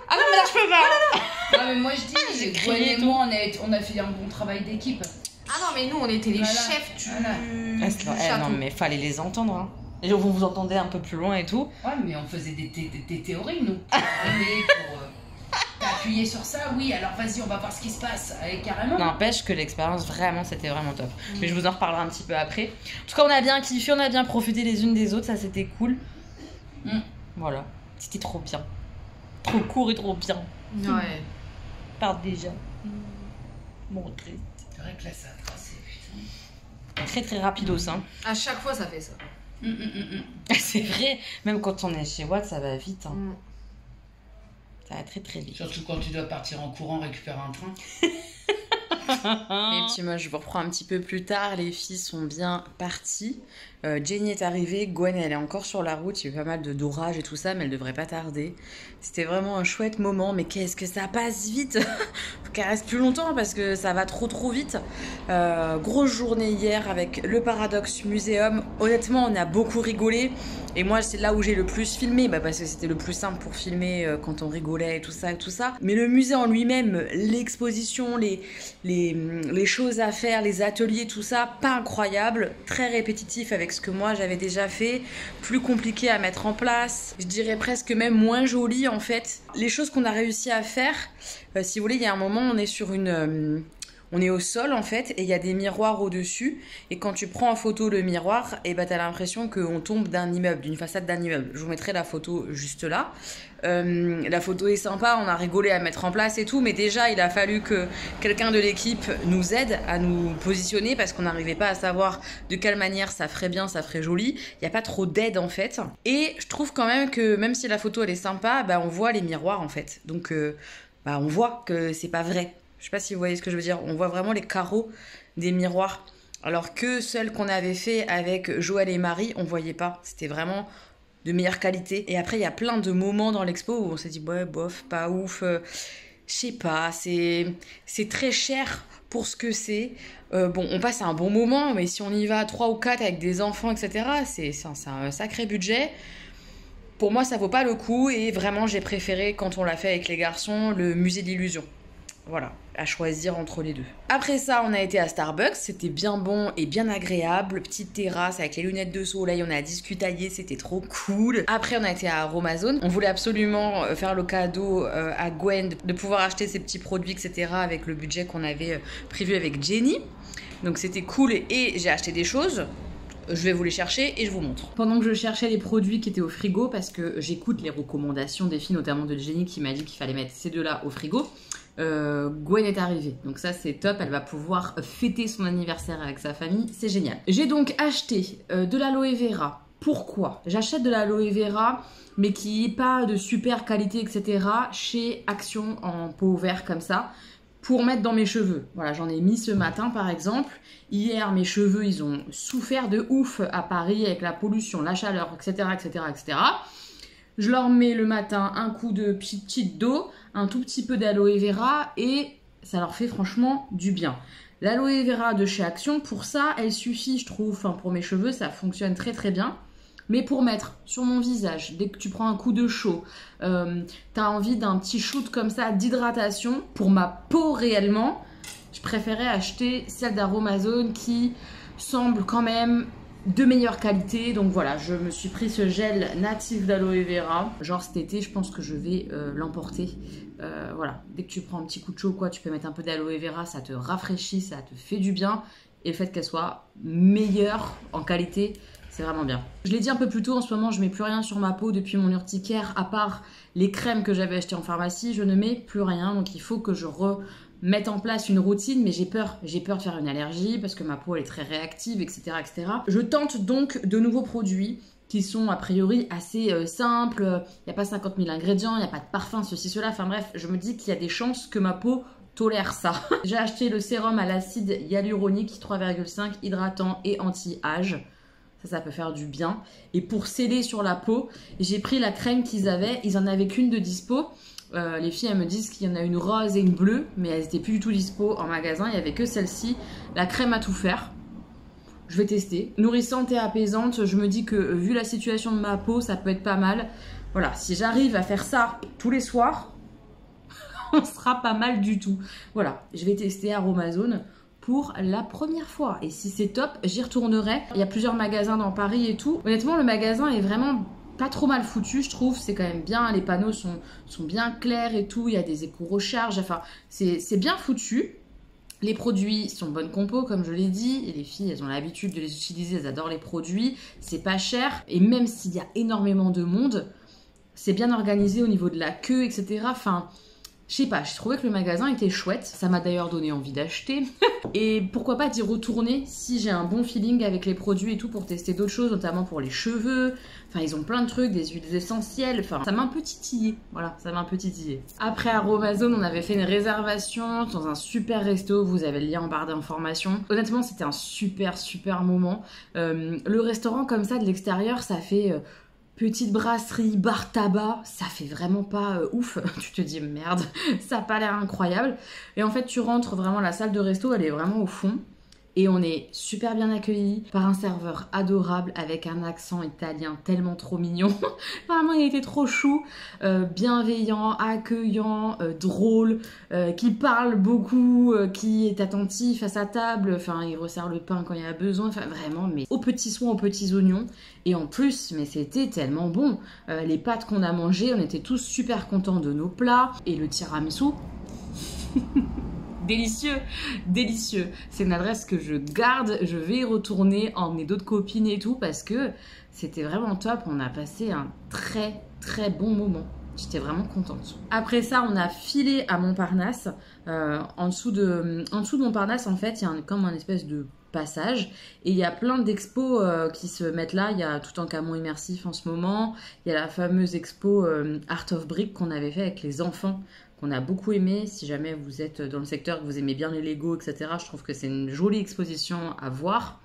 Ah non, mais là, je peux pas. Non, mais moi, je dis, Gwen et moi, on a fait un bon travail d'équipe. Ah non, mais nous, on était les chefs du château. Non, mais fallait les entendre. Hein. Et vous vous entendez un peu plus loin et tout. Ouais, mais on faisait des théories, nous. Pour appuyer sur ça, oui, alors vas-y, on va voir ce qui se passe. Allez, carrément. N'empêche que l'expérience, vraiment, c'était vraiment top. Mais je vous en reparlerai un petit peu après. En tout cas, on a bien kiffé, on a bien profité les unes des autres, ça c'était cool. Voilà, c'était trop bien. Trop court et trop bien. Ouais. Part déjà. Bon, triste. C'est vrai que là, ça a tracé, putain. Très rapidos, hein. À chaque fois, ça fait ça. C'est vrai, même quand on est chez Watt, ça va vite. Hein. Ça va très vite. Surtout quand tu dois partir en courant récupérer un train. Et puis moi je vous reprends un petit peu plus tard, les filles sont bien parties. Jenny est arrivée, Gwen elle est encore sur la route, il y a eu pas mal d'orage et tout ça, mais elle devrait pas tarder. C'était vraiment un chouette moment, mais qu'est-ce que ça passe vite. Faut qu'elle reste plus longtemps parce que ça va trop vite. Grosse journée hier avec le Paradox Museum. Honnêtement on a beaucoup rigolé. Et moi c'est là où j'ai le plus filmé, parce que c'était le plus simple pour filmer quand on rigolait et tout ça. Mais le musée en lui-même, l'exposition, les choses à faire, les ateliers, tout ça, pas incroyable, très répétitif avec ce que moi j'avais déjà fait, plus compliqué à mettre en place, je dirais presque même moins joli en fait. Les choses qu'on a réussi à faire, si vous voulez, il y a un moment on est sur on est au sol en fait et il y a des miroirs au-dessus et quand tu prends en photo le miroir, et t'as l'impression qu'on tombe d'un immeuble, d'une façade d'un immeuble. Je vous mettrai la photo juste là. La photo est sympa, on a rigolé à mettre en place et tout, mais déjà il a fallu que quelqu'un de l'équipe nous aide à nous positionner parce qu'on n'arrivait pas à savoir de quelle manière ça ferait bien, ça ferait joli. Il n'y a pas trop d'aide en fait. Et je trouve quand même que même si la photo elle est sympa, on voit les miroirs en fait. Donc on voit que c'est pas vrai. Je sais pas si vous voyez ce que je veux dire. On voit vraiment les carreaux des miroirs. Alors que celle qu'on avait fait avec Joël et Marie, on voyait pas. C'était vraiment de meilleure qualité. Et après, il y a plein de moments dans l'expo où on s'est dit, ouais, bof, pas ouf. Je sais pas, c'est très cher pour ce que c'est. On passe un bon moment, mais si on y va à 3 ou 4 avec des enfants, etc., c'est un sacré budget. Pour moi, ça vaut pas le coup. Et vraiment, j'ai préféré, quand on l'a fait avec les garçons, le musée de l'illusion. Voilà, à choisir entre les deux. Après ça, on a été à Starbucks, c'était bien bon et bien agréable. Petite terrasse avec les lunettes de soleil, on a discutaillé, c'était trop cool. Après, on a été à Aromazone. On voulait absolument faire le cadeau à Gwen de pouvoir acheter ses petits produits, etc. avec le budget qu'on avait prévu avec Jenny. Donc c'était cool et j'ai acheté des choses. Je vais vous les chercher et je vous montre. Pendant que je cherchais les produits qui étaient au frigo, parce que j'écoute les recommandations des filles, notamment de Jenny qui m'a dit qu'il fallait mettre ces deux-là au frigo, Gwen est arrivée. Donc ça c'est top, elle va pouvoir fêter son anniversaire avec sa famille, c'est génial. J'ai donc acheté de l'aloe vera. Pourquoi? J'achète de l'aloe vera mais qui n'est pas de super qualité, etc. chez Action en pot vert comme ça, pour mettre dans mes cheveux. Voilà, j'en ai mis ce matin par exemple. Hier, mes cheveux, ils ont souffert de ouf à Paris avec la pollution, la chaleur, etc. Je leur mets le matin un coup de petite d'eau, un tout petit peu d'aloe vera et ça leur fait franchement du bien. L'aloe vera de chez Action, pour ça, elle suffit, je trouve. Enfin, pour mes cheveux, ça fonctionne très bien. Mais pour mettre sur mon visage, dès que tu prends un coup de chaud, t'as envie d'un petit shoot comme ça d'hydratation, pour ma peau réellement, je préférais acheter celle d'Aromazone qui semble quand même de meilleure qualité. Donc voilà, je me suis pris ce gel natif d'aloe vera. Genre cet été, je pense que je vais l'emporter. Voilà, dès que tu prends un petit coup de chaud, quoi, tu peux mettre un peu d'aloe vera, ça te rafraîchit, ça te fait du bien. Et le fait qu'elle soit meilleure en qualité, c'est vraiment bien. Je l'ai dit un peu plus tôt, en ce moment, je mets plus rien sur ma peau depuis mon urticaire, à part les crèmes que j'avais achetées en pharmacie, je ne mets plus rien. Donc il faut que je mettre en place une routine, mais j'ai peur de faire une allergie parce que ma peau elle est très réactive, etc., etc. Je tente donc de nouveaux produits qui sont a priori assez simples, il n'y a pas 50 000 ingrédients, il n'y a pas de parfum, ceci, cela, enfin bref, je me dis qu'il y a des chances que ma peau tolère ça. J'ai acheté le sérum à l'acide hyaluronique 3,5 hydratant et anti-âge. Ça peut faire du bien. Et pour sceller sur la peau, j'ai pris la crème qu'ils avaient, ils en avaient qu'une de dispo. Les filles elles me disent qu'il y en a une rose et une bleue, mais elles n'étaient plus du tout dispo en magasin, il n'y avait que celle-ci, la crème à tout faire. Je vais tester. Nourrissante et apaisante, je me dis que vu la situation de ma peau, ça peut être pas mal. Voilà, si j'arrive à faire ça tous les soirs, on sera pas mal du tout. Voilà, je vais tester Aromazone pour la première fois. Et si c'est top, j'y retournerai. Il y a plusieurs magasins dans Paris et tout. Honnêtement, le magasin est vraiment pas trop mal foutu, je trouve, c'est quand même bien, les panneaux sont bien clairs et tout, il y a des éco-recharges, enfin, c'est bien foutu. Les produits sont bonne compo, comme je l'ai dit, et les filles, elles ont l'habitude de les utiliser, elles adorent les produits, c'est pas cher, et même s'il y a énormément de monde, c'est bien organisé au niveau de la queue, etc. Enfin, je sais pas, j'ai trouvé que le magasin était chouette, ça m'a d'ailleurs donné envie d'acheter. Et pourquoi pas d'y retourner si j'ai un bon feeling avec les produits et tout pour tester d'autres choses, notamment pour les cheveux. Enfin, ils ont plein de trucs, des huiles essentielles, enfin, ça m'a un peu titillé. Voilà, ça m'a un peu titillé. Après Aromazone, on avait fait une réservation dans un super resto, vous avez le lien en barre d'informations. Honnêtement, c'était un super moment. Le restaurant comme ça de l'extérieur, ça fait... petite brasserie, bar tabac, ça fait vraiment pas ouf. Tu te dis merde, ça a pas l'air incroyable. Et en fait, tu rentres vraiment, la salle de resto, elle est vraiment au fond. Et on est super bien accueillis par un serveur adorable avec un accent italien tellement trop mignon. Vraiment, il était trop chou, bienveillant, accueillant, drôle, qui parle beaucoup, qui est attentif à sa table. Enfin, il resserre le pain quand il y a besoin. Enfin, vraiment, mais aux petits soins, aux petits oignons. Et en plus, mais c'était tellement bon. Les pâtes qu'on a mangées, on était tous super contents de nos plats. Et le tiramisu... Délicieux, délicieux. C'est une adresse que je garde, je vais y retourner, emmener d'autres copines et tout parce que c'était vraiment top. On a passé un très bon moment. J'étais vraiment contente. Après ça, on a filé à Montparnasse. En dessous de Montparnasse, en fait, il y a comme un espèce de passage et il y a plein d'expos qui se mettent là. Il y a Toutankhamon immersif en ce moment. Il y a la fameuse expo Art of Brick qu'on avait fait avec les enfants, qu'on a beaucoup aimé. Si jamais vous êtes dans le secteur, que vous aimez bien les Lego, etc., je trouve que c'est une jolie exposition à voir.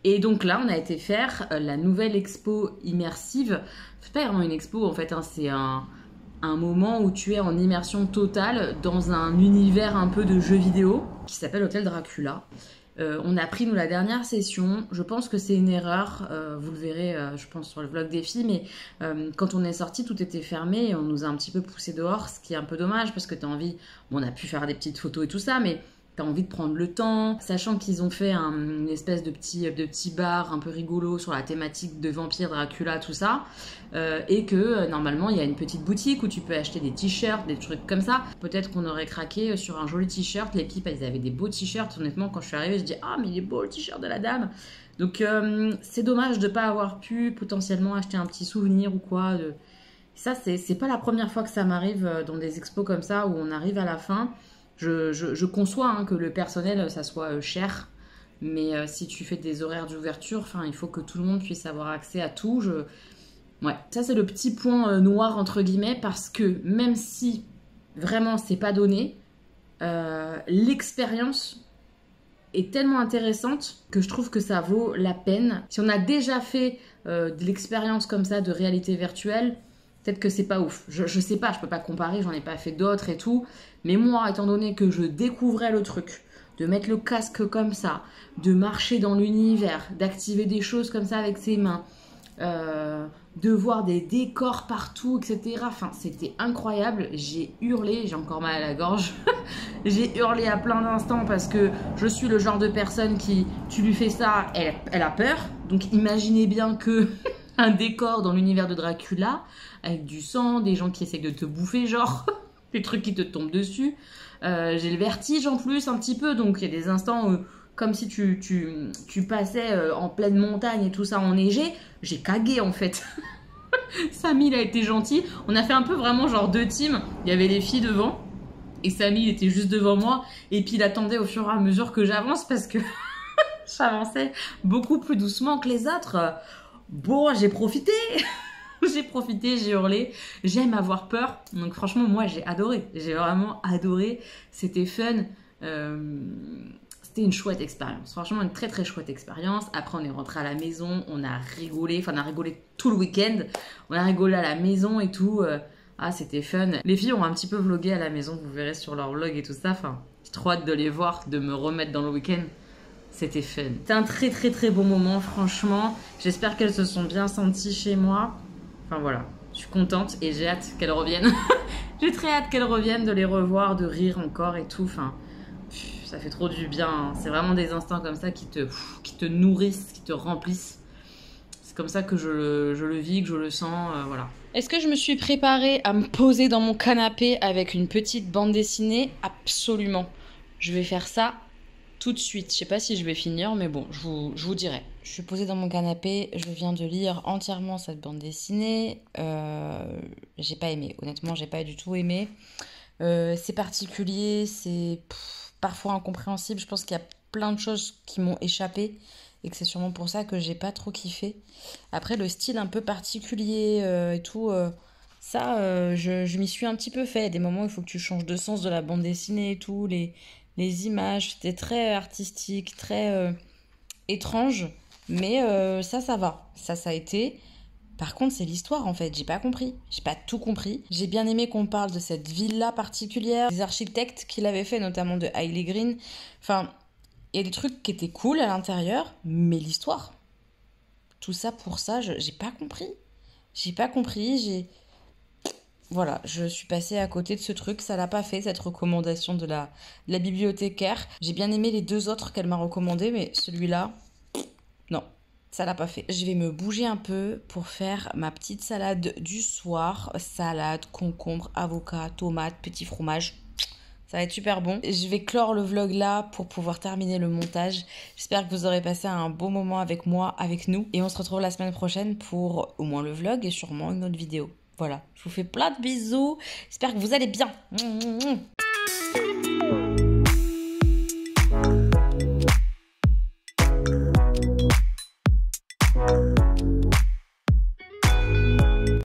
Et donc là, on a été faire la nouvelle expo immersive. C'est pas vraiment une expo, en fait, hein, c'est un moment où tu es en immersion totale dans un univers un peu de jeux vidéo qui s'appelle Hôtel Dracula. On a pris, nous, la dernière session. Je pense que c'est une erreur. Vous le verrez, je pense, sur le vlog des filles. Mais quand on est sorti, tout était fermé. Et on nous a un petit peu poussé dehors, ce qui est un peu dommage parce que tu as envie... Bon, on a pu faire des petites photos et tout ça, mais tu as envie de prendre le temps. Sachant qu'ils ont fait une espèce de petit bar un peu rigolo sur la thématique de vampire, Dracula, tout ça. Et que normalement, il y a une petite boutique où tu peux acheter des t-shirts, des trucs comme ça. Peut-être qu'on aurait craqué sur un joli t-shirt. Les pipes, elles avaient des beaux t-shirts. Honnêtement, quand je suis arrivée, je dis « Ah, mais il est beau le t-shirt de la dame !» Donc, c'est dommage de ne pas avoir pu potentiellement acheter un petit souvenir ou quoi. Ça, c'est pas la première fois que ça m'arrive dans des expos comme ça où on arrive à la fin. Je conçois hein, que le personnel, ça soit cher. Mais si tu fais des horaires d'ouverture, il faut que tout le monde puisse avoir accès à tout. Ouais, ça c'est le petit point noir entre guillemets parce que même si vraiment c'est pas donné, l'expérience est tellement intéressante que je trouve que ça vaut la peine. Si on a déjà fait de l'expérience comme ça de réalité virtuelle, peut-être que c'est pas ouf. Je sais pas, je peux pas comparer, j'en ai pas fait d'autres et tout. Mais moi, étant donné que je découvrais le truc, de mettre le casque comme ça, de marcher dans l'univers, d'activer des choses comme ça avec ses mains, de voir des décors partout, etc. Enfin, c'était incroyable. J'ai hurlé, j'ai encore mal à la gorge. J'ai hurlé à plein d'instants parce que je suis le genre de personne qui, tu lui fais ça, elle a peur. Donc imaginez bien que un décor dans l'univers de Dracula, avec du sang, des gens qui essayent de te bouffer, genre, des trucs qui te tombent dessus. J'ai le vertige en plus un petit peu, donc il y a des instants où, comme si tu passais en pleine montagne et tout ça enneigé, j'ai cagué en fait. Samy il a été gentil, on a fait un peu vraiment genre deux teams, il y avait les filles devant et Samy il était juste devant moi et puis il attendait au fur et à mesure que j'avance parce que j'avançais beaucoup plus doucement que les autres. Bon, j'ai profité. J'ai profité, j'ai hurlé. J'aime avoir peur. Donc franchement, moi, j'ai adoré. J'ai vraiment adoré. C'était fun. C'était une chouette expérience. Franchement, une très très chouette expérience. Après, on est rentré à la maison. On a rigolé. Enfin, on a rigolé tout le week-end. On a rigolé à la maison et tout. Ah, c'était fun. Les filles ont un petit peu vlogué à la maison. Vous verrez sur leur vlog et tout ça. Enfin, j'ai trop hâte de les voir, de me remettre dans le week-end. C'était fun. C'était un très très très beau moment, franchement. J'espère qu'elles se sont bien senties chez moi. Enfin voilà, je suis contente et j'ai hâte qu'elles reviennent. J'ai très hâte qu'elles reviennent, de les revoir, de rire encore et tout. Enfin, ça fait trop du bien. Hein. C'est vraiment des instants comme ça qui te nourrissent, qui te remplissent. C'est comme ça que je le vis, que je le sens, voilà. Est-ce que je me suis préparée à me poser dans mon canapé avec une petite bande dessinée? Absolument. Je vais faire ça tout de suite. Je sais pas si je vais finir, mais bon, je vous dirai. Je suis posée dans mon canapé, je viens de lire entièrement cette bande dessinée. J'ai pas aimé, honnêtement, j'ai pas du tout aimé. C'est particulier, c'est parfois incompréhensible. Je pense qu'il y a plein de choses qui m'ont échappé et que c'est sûrement pour ça que j'ai pas trop kiffé. Après, le style un peu particulier et tout, je m'y suis un petit peu fait. Il y a des moments où il faut que tu changes de sens de la bande dessinée et tout, les images, c'était très artistique, très étrange, mais ça va, ça a été. Par contre, c'est l'histoire en fait, j'ai pas compris, j'ai pas tout compris. J'ai bien aimé qu'on parle de cette villa particulière, des architectes qui l'avaient fait, notamment de Hailey Green. Enfin, il y a des trucs qui étaient cool à l'intérieur, mais l'histoire, tout ça pour ça, j'ai pas compris. Voilà, je suis passée à côté de ce truc, ça l'a pas fait, cette recommandation de la bibliothécaire. J'ai bien aimé les deux autres qu'elle m'a recommandés, mais celui-là, non, ça l'a pas fait. Je vais me bouger un peu pour faire ma petite salade du soir. Salade, concombre, avocat, tomate, petit fromage. Ça va être super bon. Je vais clore le vlog là pour pouvoir terminer le montage. J'espère que vous aurez passé un beau moment avec moi, avec nous. Et on se retrouve la semaine prochaine pour au moins le vlog et sûrement une autre vidéo. Voilà, je vous fais plein de bisous. J'espère que vous allez bien.